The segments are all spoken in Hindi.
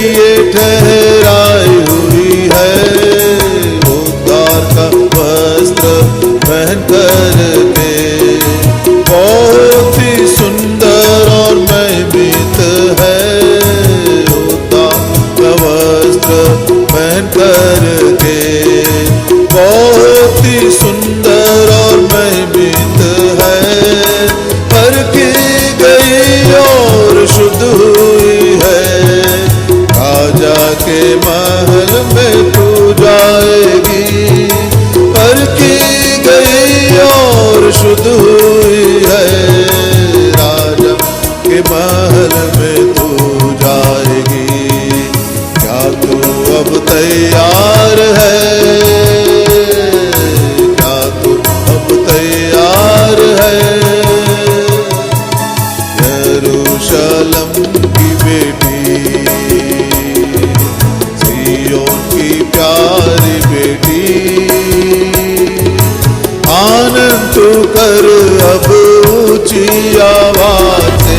लिए ठहराई हुई है, उद्धार का वस्त्र पहन करके। बहुत ही सुंदर और महिमित है, उद्धार का वस्त्र पहन करके। बहुत ही सुंदर और महिमित है, परखी गई और शुद्ध हुई है। राजा के महल में तू जाएगी, परखी गई और शुद्ध हुई है। राजा के महल में तू जाएगी। क्या तू अब तैयार है? क्या तू अब तैयार है? यरूशलेम की बेटी, सिय्योन की प्यारी बेटी, आनंद तू कर अब ऊंची आवाज से।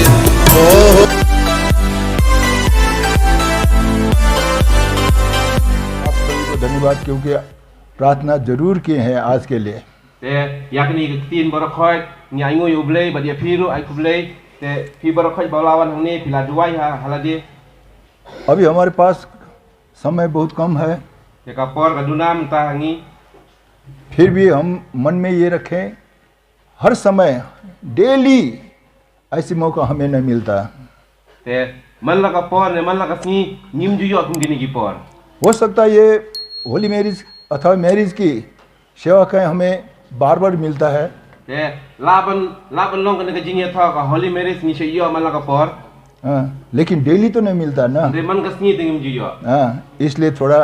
आप सभी को धन्यवाद, क्योंकि प्रार्थना जरूर किए हैं आज के लिए। te yakni tin barakhoi nyai ngoi ublei badia phiru ai kublei te phi barakhoi balawan hangni phila duai ha halade अभी हमारे पास समय बहुत कम है, te ka por ka dunam ta hangi फिर भी हम मन में ये रखें, हर समय डेली ऐसी मौका हमें नहीं मिलता। te man la ka por ne man la ka si nim ju yo kum gini ki por हो सकता है ये होली मैरिज अथवा मैरिज की सेवा का हमें बार बार मिलता है, te laban long ka jing ya tha ka holy marriage ni se yo man la ka por हाँ, लेकिन डेली तो नहीं मिलता ना। de man ka sni dingim ju yo हाँ, इसलिए थोड़ा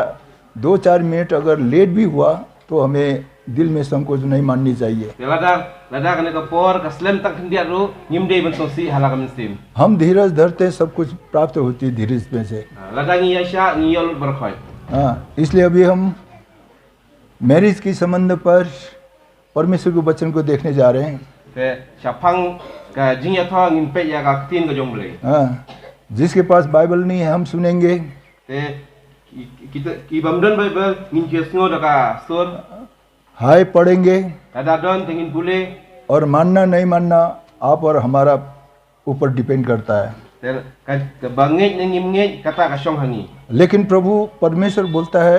2-4 मिनट अगर लेट भी हुआ तो हमें दिल में संकोच नहीं माननी चाहिए। te lada ka ne ka por ka slem tak ndia ru nim de ban so si hala ka mistim हम धीरज धरते सब कुछ प्राप्त होती है धीरज में से। lada ngi ya sha ngi yol barakhoi हाँ, इसलिए अभी हम मैरिज की संबंध पर परमेश्वर के वचन को देखने जा रहे हैं। te chapang ka jing ya tha ngin pe ya ka tin ka jong blei हाँ, जिसके पास बाइबल नहीं है हम सुनेंगे, te kita ki bamdan bible ngin jesngo da ka sur हाय पढ़ेंगे, ada don tengin bule और मानना नहीं मानना आप और हमारा ऊपर डिपेंड करता है। te ka bangej ngim ngej kata ka shong hangi लेकिन प्रभु परमेश्वर बोलता है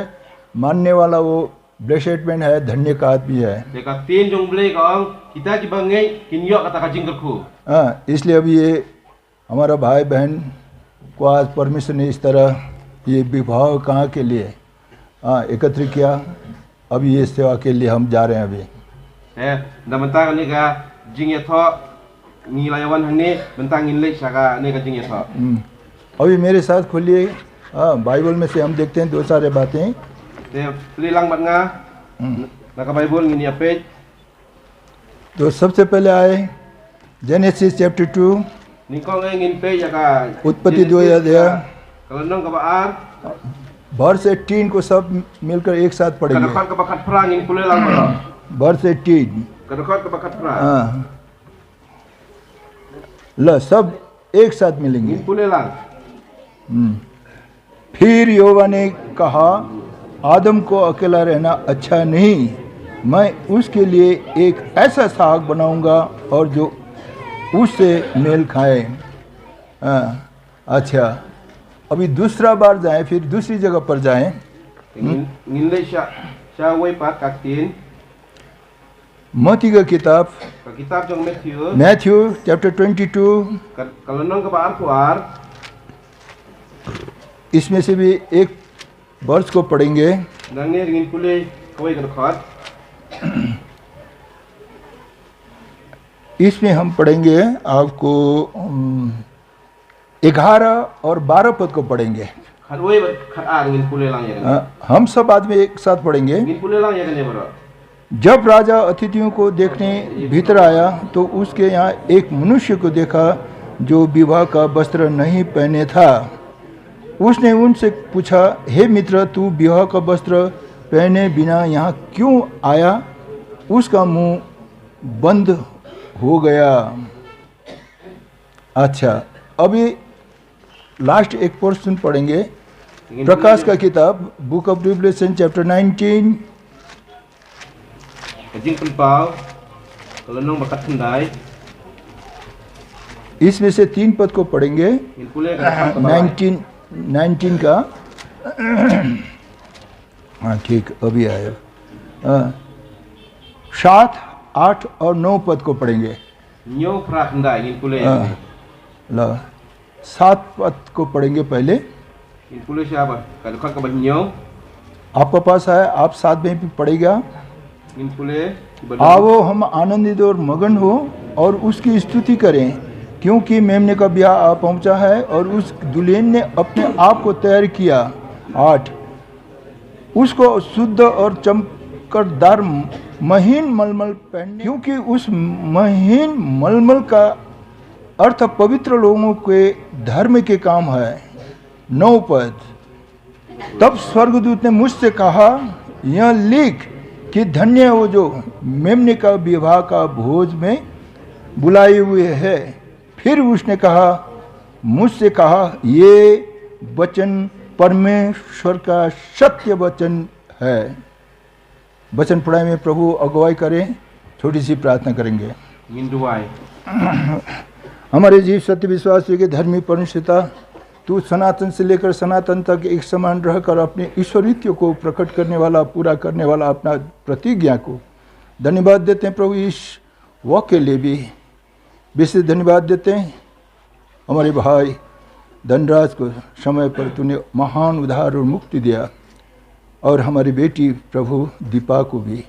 मानने वाला वो ब्लेसेड मैन है, धन्य का आदमी है। te ka tin jong blei ka ong kita ki bangej kin yo kata ka jing khu हाँ, इसलिए अभी ये हमारा भाई बहन को आज परमेश्वर ने इस तरह ये विवाह कहाँ के लिए एकत्रित किया। अभी ये सेवा के लिए हम जा रहे हैं अभी। te da menta ka ni ka jing ya tho ni layawan hangni menta ngin lei saka ne ka jing ya tho अभी मेरे साथ खोलिए, बाइबल में से हम देखते हैं 2 सारे बातें। te pri lang mat nga na ka bible ngin ya page तो सबसे पहले आए genesis chapter 2, ni ko ngin page ya ka उत्पत्ति 2 अध्याय kalau nong ka ba ar वर्ष 18 को सब मिलकर एक साथ ka पढ़ेंगे। dapat ka bakat perang ngin kule lang ba वर्ष 18, ka dapat ka bakat perang हाँ, ल सब एक साथ मिलेंगे। ngin kule lang फिर यहोवा ने कहा, आदम को अकेला रहना अच्छा नहीं, मैं उसके लिए एक ऐसा साग बनाऊंगा और जो उससे मेल खाए। अच्छा, अभी दूसरा बार जाएं, फिर दूसरी जगह पर जाएं। ngin lei sha wei pat ka tin मत्ती का किताब ka kitab jong Matthew Matthew chapter 22, kalau nong ka ba ar ku ar इसमें से भी एक वर्ष को पढ़ेंगे। nang ne ngin kule kawai ka dapat इसमें हम पढ़ेंगे आपको 11 और 12 पद को पढ़ेंगे। khat wei khat ar ngin kule lang ya हम सब आदमी एक साथ पढ़ेंगे। ngin kule lang ya ka ne baro जब राजा अतिथियों को देखने भीतर आया तो उसके यहाँ एक मनुष्य को देखा जो विवाह का वस्त्र नहीं पहने था। उसने उनसे पूछा, हे मित्र, तू विवाह का वस्त्र पहने बिना यहाँ क्यों आया? उसका मुंह बंद हो गया। अच्छा, अभी लास्ट एक पोर्शन पढ़ेंगे प्रकाश का किताब book of revelation chapter 19 Kajing penpau kalau nong bakat kendai इसमें से 3 पद को पढ़ेंगे। in pule ka 19 का हाँ ठीक अभी आया। 7, 8 और 9 पद को पढ़ेंगे। nyo pra kendai in pule ला 7 पद को पढ़ेंगे पहले। in pule siapa kalau kau ke nyo आपका पास है, आप साथ में भी पढ़ेगा। in pule आओ हम आनंदित और मगन हो और उसकी स्तुति करें, क्योंकि मेमने का ब्याह आ पहुंचा है और उस दुल्हन ने अपने आप को तैयार किया। 8 उसको शुद्ध और चमकदार महीन मलमल पहनने, क्योंकि उस महीन मलमल का अर्थ पवित्र लोगों के धर्म के काम है। 9 पद तब स्वर्गदूत ने मुझसे कहा, यह लिख कि धन्य हो जो मेमने का विवाह का भोज में बुलाए हुए है। फिर उसने कहा, मुझसे कहा, ये वचन परमेश्वर का सत्य वचन है। वचन पढ़ाई में प्रभु अगुवाई करें। छोटी सी प्रार्थना करेंगे। in duai हमारे जीव सत्य विश्वास के धर्मी परमेश्वरता, तू सनातन से लेकर सनातन तक एक समान रहकर अपने ईश्वरीत्व को प्रकट करने वाला, पूरा करने वाला अपना प्रतिज्ञा को धन्यवाद देते हैं। प्रभु इस वाक्य के लिए भी विशेष धन्यवाद देते हैं। हमारे भाई धनराज को समय पर तूने महान उद्धार और मुक्ति दिया, और हमारी बेटी प्रभु दीपा को भी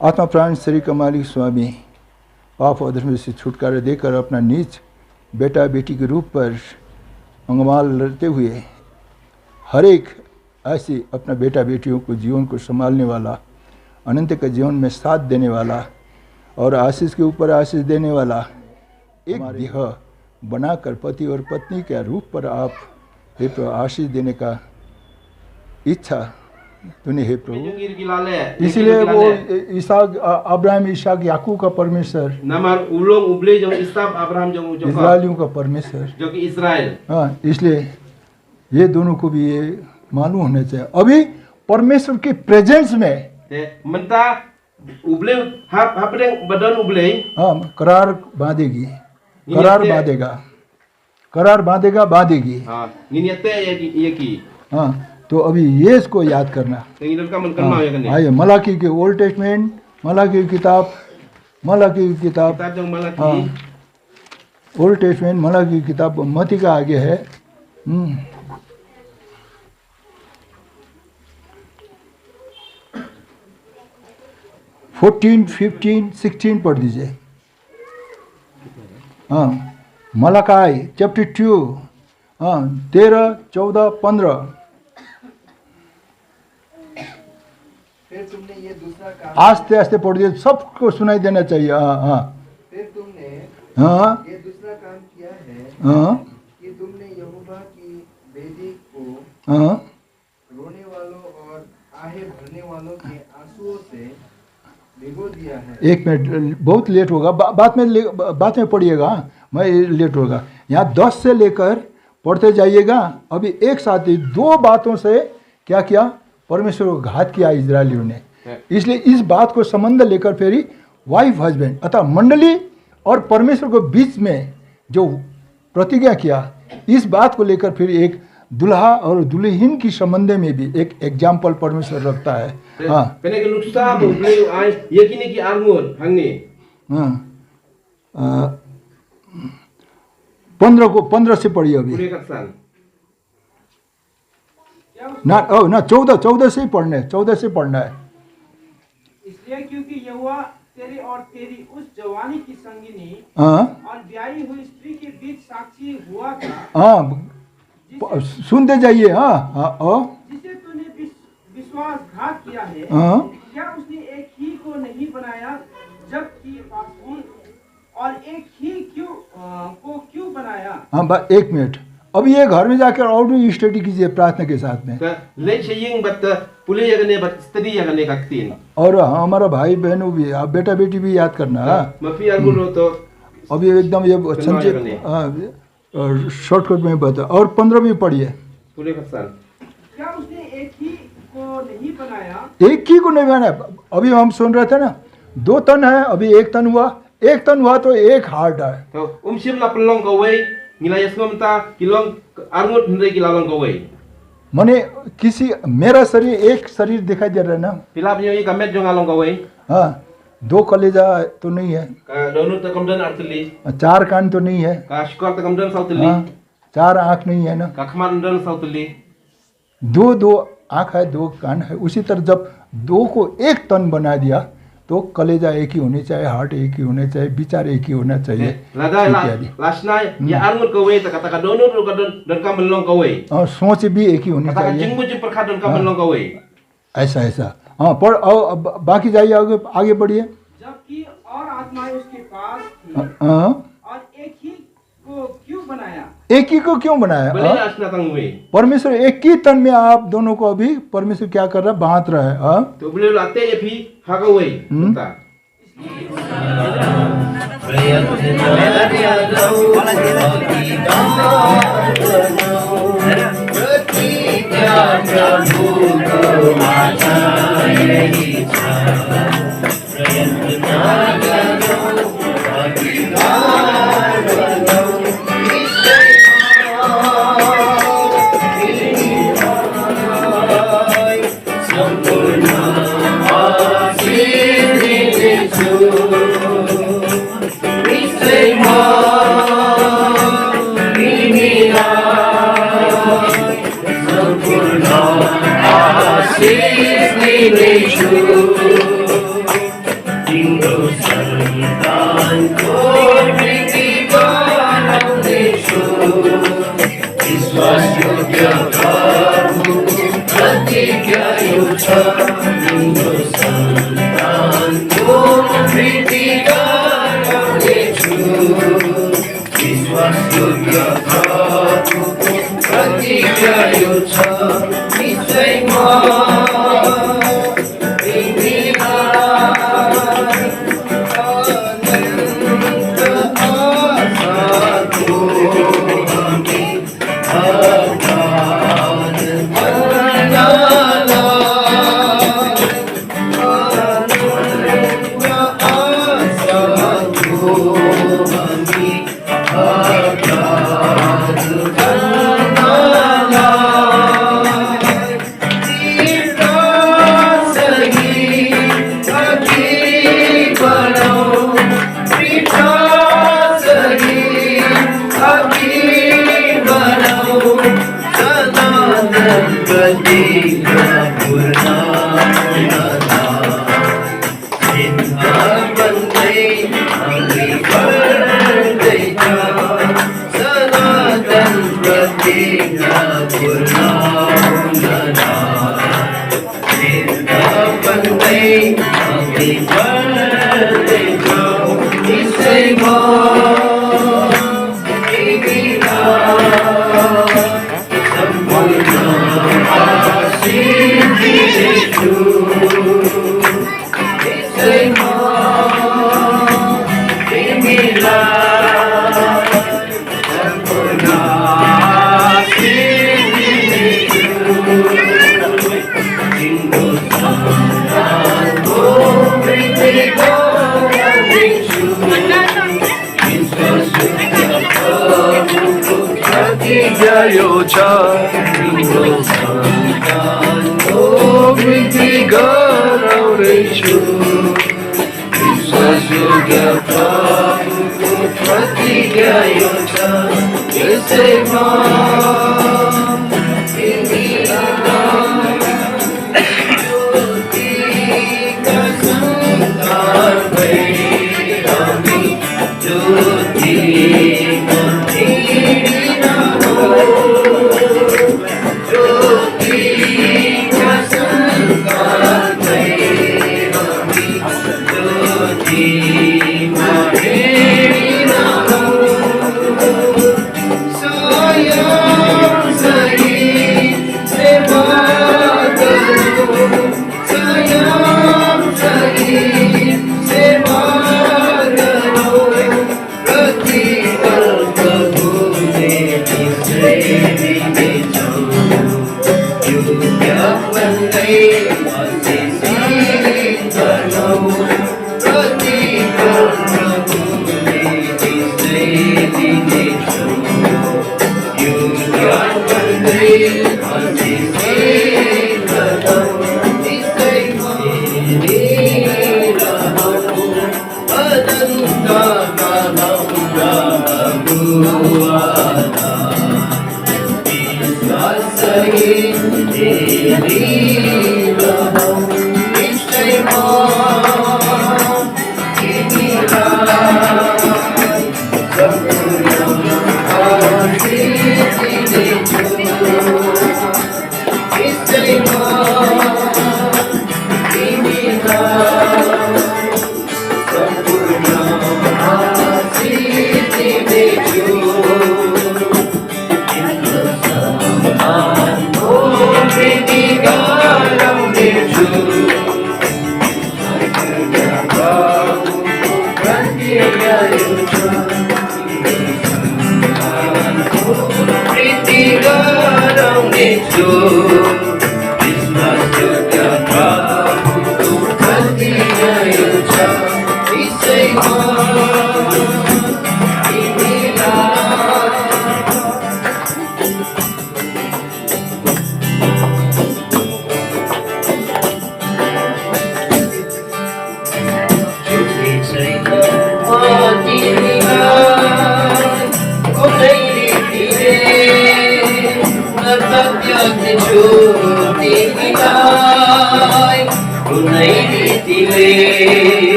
आत्मा प्राण शरीर का मालिक स्वामी पाप और धर्म से छुटकारा देकर अपना नीच बेटा बेटी के रूप पर अंगमाल लड़ते हुए हर एक ऐसे अपना बेटा बेटियों को जीवन को संभालने वाला, अनंत का जीवन में साथ देने वाला और आशीष के ऊपर आशीष देने वाला एक देह बनाकर पति और पत्नी के रूप पर आप हे प्रभु आशीष देने का इच्छा तूने हे प्रभु। Jungir gilale इसलिए वो इसहाक अब्राहम इसहाक याकूब का परमेश्वर, namar ulung uble jong istab Abraham jong ujok इस्राएलियों का परमेश्वर, जो कि इजराइल हाँ, इसलिए ये दोनों को भी ये मालूम होना चाहिए। अभी परमेश्वर के प्रेजेंस में te menta uble hapdeng badan uble हाँ करार बांधेगी, करार बांधेगा, करार बांधेगा, बांधेगी। ha niniate ye ki हाँ, तो अभी ये इसको याद करना। tengi ka man kan mau ya kan आइए मलाकी के ओल्ड टेस्टमेंट, मलाकी की किताब, मलाकी की किताब, kitab jong malaki हाँ ओल्ड टेस्टमेंट मलाकी की किताब मती का आगे है। 14, 15, 16 पढ़ दीजिए। हाँ मलाकाई चैप्टर 2 हाँ 13, 14, 15। फिर तुमने ये दूसरा काम आस्ते आस्ते पढ़ दिए, सबको सुनाई देना चाहिए। हाँ हाँ फिर तुमने हाँ ये दूसरा काम किया है हाँ कि तुमने यहोवा की वेदी को हाँ रोने वालों और आहे भरने वालों के आंसुओं से भिगो दिया है। एक मिनट, बहुत लेट होगा, बाद में पढ़िएगा, मैं लेट होगा। यहाँ 10 से लेकर पढ़ते जाइएगा। अभी एक साथ ही 2 बातों से क्या किया, परमेश्वर को घात किया इजरायलियों ने। इसलिए इस बात को संबंध लेकर फिर वाइफ हस्बैंड अतः मंडली और परमेश्वर के बीच में जो प्रतिज्ञा किया, इस बात को लेकर फिर एक दुल्हा और दुल्हन की संबंध में भी एक एग्जाम्पल परमेश्वर रखता है। हाँ pene ke luksa uble ai ye kini ki armur hangni हाँ 15 से पढ़िए अभी ure katsan ना 14 से ही पढ़ना है, 14 से पढ़ना है। इसलिए क्योंकि यहोवा तेरे और तेरी उस जवानी की संगिनी हाँ और ब्याही हुई स्त्री के बीच साक्षी हुआ था, हाँ सुनते जाइए। हाँ हाँ जिसे तूने विश्वासघात किया है। हाँ क्या उसने एक ही को नहीं बनाया जबकि पासवान, और एक ही क्यों बनाया। हाँ बस एक मिनट, अब ये घर में जाकर और भी स्टडी कीजिए प्रार्थना के साथ में। le cheying bat pule ya gane bat study ya gane kaktin और हमारा भाई बहनों भी, आप बेटा बेटी भी याद करना। हाँ mafi argulo to अब ये एकदम ये संक्षेप शॉर्टकट में बता। और 15 भी पढ़िए। Kuliah Hasan. क्या उसने एक ही को नहीं बनाया? एक ही को नहीं बनाया। अभी हम सुन रहे थे ना, 2 तन है, अभी 1 तन हुआ। 1 तन हुआ तो 1 हार्ट है। तो sim la pelong kawai ngilaya semta kilong arngut hendai kilalong kawai. माने किसी मेरा शरीर एक शरीर दिखाई दे रहा है ना। Pila punya i kamet jong along kawai. हाँ, 2 कलेजा तो नहीं है, Ka donu ta kamdan artili. 4 कान तो नहीं है, Ka shkor ta kamdan sautili. हाँ, 4 आँख नहीं है ना, Ka khman dan sautili. 2 आँख है, 2 कान है। उसी तरह जब 2 को 1 तन बना दिया तो कलेजा एक ही होनी चाहिए, हार्ट एक ही होना चाहिए, विचार एक ही होना चाहिए Lada इत्यादि। lasnai ya arngut kawai ta kata ka donu ru ka dan ka melong kawai. और सोच भी एक ही होनी Kata ka चाहिए, jingmu je perkha dan ka melong kawai. ऐसा ऐसा। हाँ, पर अब बाकी जाइए, आगे बढ़िए। जबकि और आत्माएं उसके पास थी, हाँ, और एक ही को क्यों बनाया? एक ही को क्यों बनाया? Beli हाँ? asna tangwe. परमेश्वर एक ही तन में आप दोनों को अभी परमेश्वर क्या कर रहा है? बांध रहा है। हाँ? To beli latte ya pi ha kawai. Ta.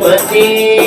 Pati